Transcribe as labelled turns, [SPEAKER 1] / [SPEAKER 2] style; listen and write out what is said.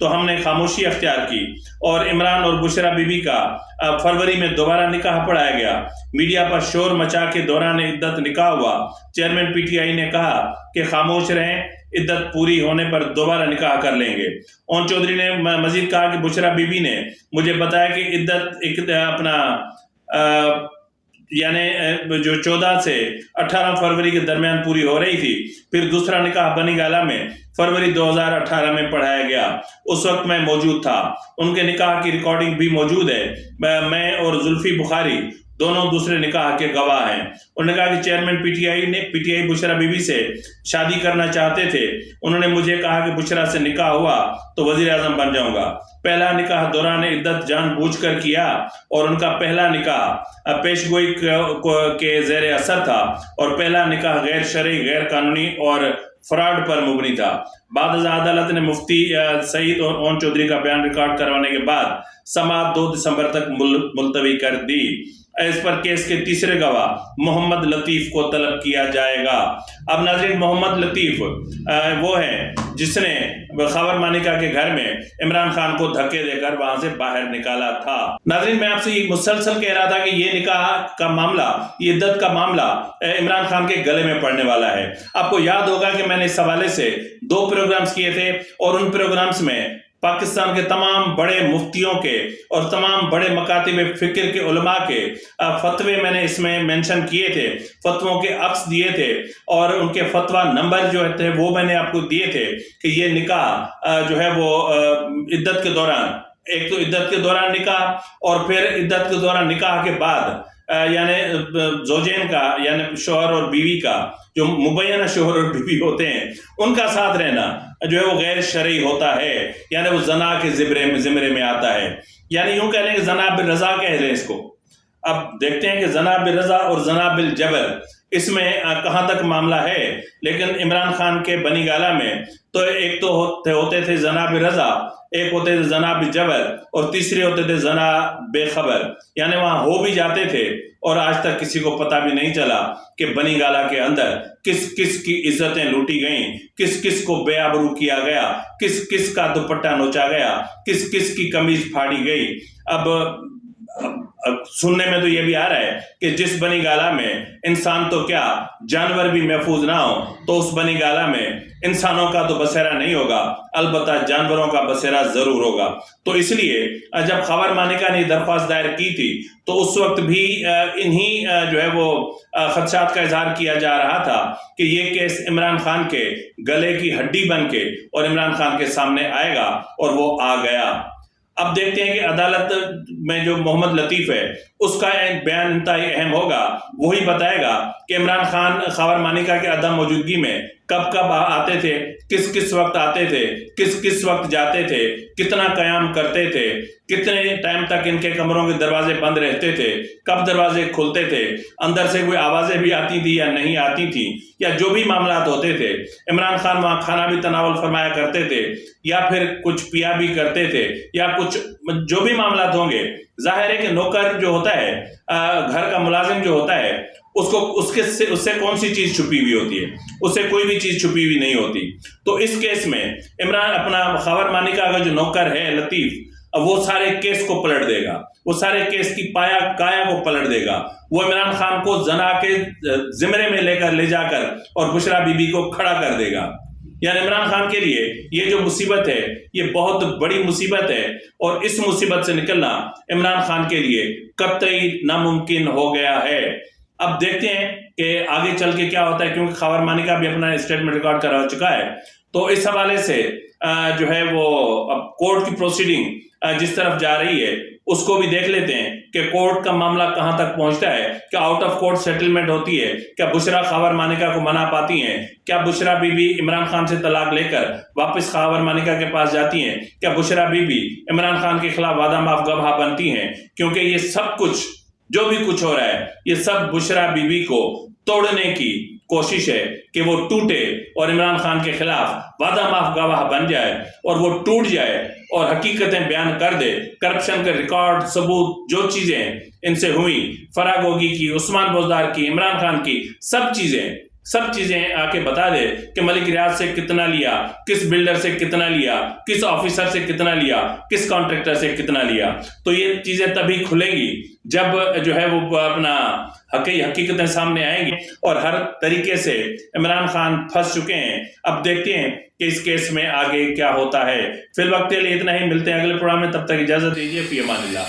[SPEAKER 1] تو ہم نے خاموشی اختیار کی اور عمران اور بشرا بی بی کا فروری میں دوبارہ نکاح پڑھایا گیا۔ میڈیا پر شور مچا کے دوران عدت نکاح ہوا۔ چیئرمین پی ٹی آئی نے کہا کہ خاموش رہیں، عدت پوری ہونے پر دوبارہ نکاح کر لیں گے۔ اون چودھری نے مزید کہا کہ بشرا بی بی نے مجھے بتایا کہ عدت اپنا یعنی جو 14 سے 18 فروری کے درمیان پوری ہو رہی تھی۔ پھر دوسرا نکاح بنی گالہ میں فروری 2018 میں پڑھایا گیا۔ اس وقت میں موجود تھا۔ ان کے نکاح کی ریکارڈنگ بھی موجود ہے۔ میں اور زلفی بخاری دونوں دوسرے نکاح کے گواہ ہیں۔ انہوں نے کہا کہ chairman P T I Bushra be be سے شادی کرنا چاہتے تھے۔ انہوں نے مجھے کہا کہ بشرا سے نکاح ہوا تو وزیر اعظم بن جاؤں گا۔ پہلا نکاح دوران عدت جان بوجھ کر کیا اور ان کا پہلا نکاح پیش گوئی کے زیر اثر تھا اور پہلا نکاح غیر شرعی، غیر قانونی اور فراڈ پر مبنی تھا۔ بعد ازاں عدالت نے مفتی سعید اور اون چودھری کا بیان ریکارڈ کروانے کے بعد سماعت 2 دسمبر تک ملتوی کر دی۔ اس پر کیس کے تیسرے گواہ محمد لطیف کو طلب کیا جائے گا۔ اب ناظرین، محمد لطیف وہ ہیں جس نے خاور مانیکا کے گھر میں عمران خان کو دھکے دے کر وہاں سے باہر نکالا تھا۔ ناظرین، میں آپ سے یہ مسلسل کہہ رہا تھا کہ یہ نکاح کا معاملہ، یہ عدت کا معاملہ عمران خان کے گلے میں پڑنے والا ہے۔ آپ کو یاد ہوگا کہ میں نے اس حوالے سے 2 پروگرامز کیے تھے اور ان پروگرامز میں پاکستان کے تمام بڑے مفتیوں کے اور تمام بڑے مکاتب فکر کے علماء کے فتوے میں نے اس میں مینشن کیے تھے، فتووں کے عکس دیے تھے اور ان کے فتویٰ نمبر جو تھے وہ میں نے آپ کو دیے تھے کہ یہ نکاح جو ہے وہ عدت کے دوران، ایک تو عدت کے دوران نکاح اور پھر عدت کے دوران نکاح کے بعد یعنی زوجین کا یعنی شوہر اور بیوی کا جو مبینہ شوہر اور بیوی ہوتے ہیں ان کا ساتھ رہنا جو ہے وہ غیر شرعی ہوتا ہے، یعنی وہ زنا کے زمرے میں آتا ہے، یعنی یوں کہہ لیں کہ زنا بالرضا کہہ لیں اس کو۔ اب دیکھتے ہیں کہ زنا بالرضا اور زنا بالجبر اس میں کہاں تک معاملہ ہے، لیکن عمران خان کے بنی گالہ میں تو ایک تو ہوتے تھے زنا بالرضا، ایک ہوتے تھے زنا بالجبر اور تیسرے ہوتے تھے زنا بے خبر، یعنی وہاں ہو بھی جاتے تھے اور آج تک کسی کو پتہ بھی نہیں چلا کہ بنی گالہ کے اندر کس کس کی عزتیں لوٹی گئیں، کس کس کو بے آبرو کیا گیا، کس کس کا دوپٹہ نوچا گیا، کس کس کی قمیض پھاڑی گئی۔ اب سننے میں تو یہ بھی آ رہا ہے کہ جس بنی گالہ میں انسان تو کیا جانور بھی محفوظ نہ ہو تو اس بنی گالہ میں انسانوں کا تو بسیرا نہیں ہوگا، البتہ جانوروں کا بسیرا ضرور ہوگا۔ تو اس لیے جب خاور مانیکا نے درخواست دائر کی تھی تو اس وقت بھی انہی جو ہے وہ خدشات کا اظہار کیا جا رہا تھا کہ یہ کیس عمران خان کے گلے کی ہڈی بن کے اور عمران خان کے سامنے آئے گا اور وہ آ گیا۔ اب دیکھتے ہیں کہ عدالت میں جو محمد لطیف ہے اس کا بیان انتہائی اہم ہوگا، وہی بتائے گا کہ عمران خان خاور مانیکا کے عدم موجودگی میں کب کب آتے تھے، کس کس وقت آتے تھے، کس کس وقت جاتے تھے، کتنا قیام کرتے تھے، کتنے ٹائم تک ان کے کمروں کے دروازے بند رہتے تھے، کب دروازے کھلتے تھے، اندر سے کوئی آوازیں بھی آتی تھی یا نہیں آتی تھی، یا جو بھی معاملات ہوتے تھے عمران خان وہاں کھانا بھی تناول فرمایا کرتے تھے یا پھر کچھ پیا بھی کرتے تھے یا کچھ جو بھی معاملات ہوں گے۔ ظاہر ہے کہ نوکر جو ہوتا ہے، گھر کا ملازم جو ہوتا ہے، اس سے کون سی چیز چھپی ہوئی ہوتی ہے؟ اس سے کوئی بھی چیز چھپی ہوئی نہیں ہوتی۔ تو اس کیس میں عمران اپنا خاور مانیکا کا جو نوکر ہے لطیف، وہ سارے کیس کو پلٹ دے گا، وہ سارے کیس کی کایا کو پلٹ دے گا۔ وہ عمران خان کو زنا کے زمرے میں لے جا کر اور بشرا بی بی کو کھڑا کر دے گا۔ یعنی عمران خان کے لیے یہ جو مصیبت ہے یہ بہت بڑی مصیبت ہے اور اس مصیبت سے نکلنا عمران خان کے لیے قطعی ناممکن ہو گیا ہے۔ اب دیکھتے ہیں کہ آگے چل کے کیا ہوتا ہے، کیونکہ خاور مانیکا بھی اپنا اسٹیٹمنٹ ریکارڈ کرا چکا ہے۔ تو اس حوالے سے جو ہے وہ اب کورٹ کی پروسیڈنگ جس طرف جا رہی ہے اس کو بھی دیکھ لیتے ہیں کہ کورٹ کا معاملہ کہاں تک پہنچتا ہے، کیا آؤٹ آف کورٹ سیٹلمنٹ ہوتی ہے، کیا بشرا خاور مانیکا کو منا پاتی ہیں، کیا بشرا بی بی عمران خان سے طلاق لے کر واپس خاور مانیکا کے پاس جاتی ہیں، کیا بشرا بی بی عمران خان کے خلاف وعدہ معاف گواہ بنتی ہیں، کیونکہ یہ سب کچھ جو بھی کچھ ہو رہا ہے یہ سب بشرا بی بی کو توڑنے کی کوشش ہے کہ وہ ٹوٹے اور عمران خان کے خلاف وعدہ معاف گواہ بن جائے اور وہ ٹوٹ جائے اور حقیقتیں بیان کر دے، کرپشن کے ریکارڈ، ثبوت، جو چیزیں ان سے ہوئی، فرا گوگی کی، عثمان بزدار کی، عمران خان کی، سب چیزیں سب چیزیں آ کے بتا دے کہ ملک ریاض سے کتنا لیا، کس بلڈر سے کتنا لیا، کس آفیسر سے کتنا لیا، کس کانٹریکٹر سے کتنا لیا. تو یہ چیزیں تبھی کھلیں گی جب جو ہے وہ اپنا حقیقتیں سامنے آئیں گی. اور ہر طریقے سے عمران خان پھنس چکے ہیں. اب دیکھتے ہیں کہ اس کیس میں آگے کیا ہوتا ہے. فی الوقت کے لیے اتنا ہی، ملتے ہیں اگلے پروگرام میں، تب تک اجازت دیجیے. فی امان اللہ.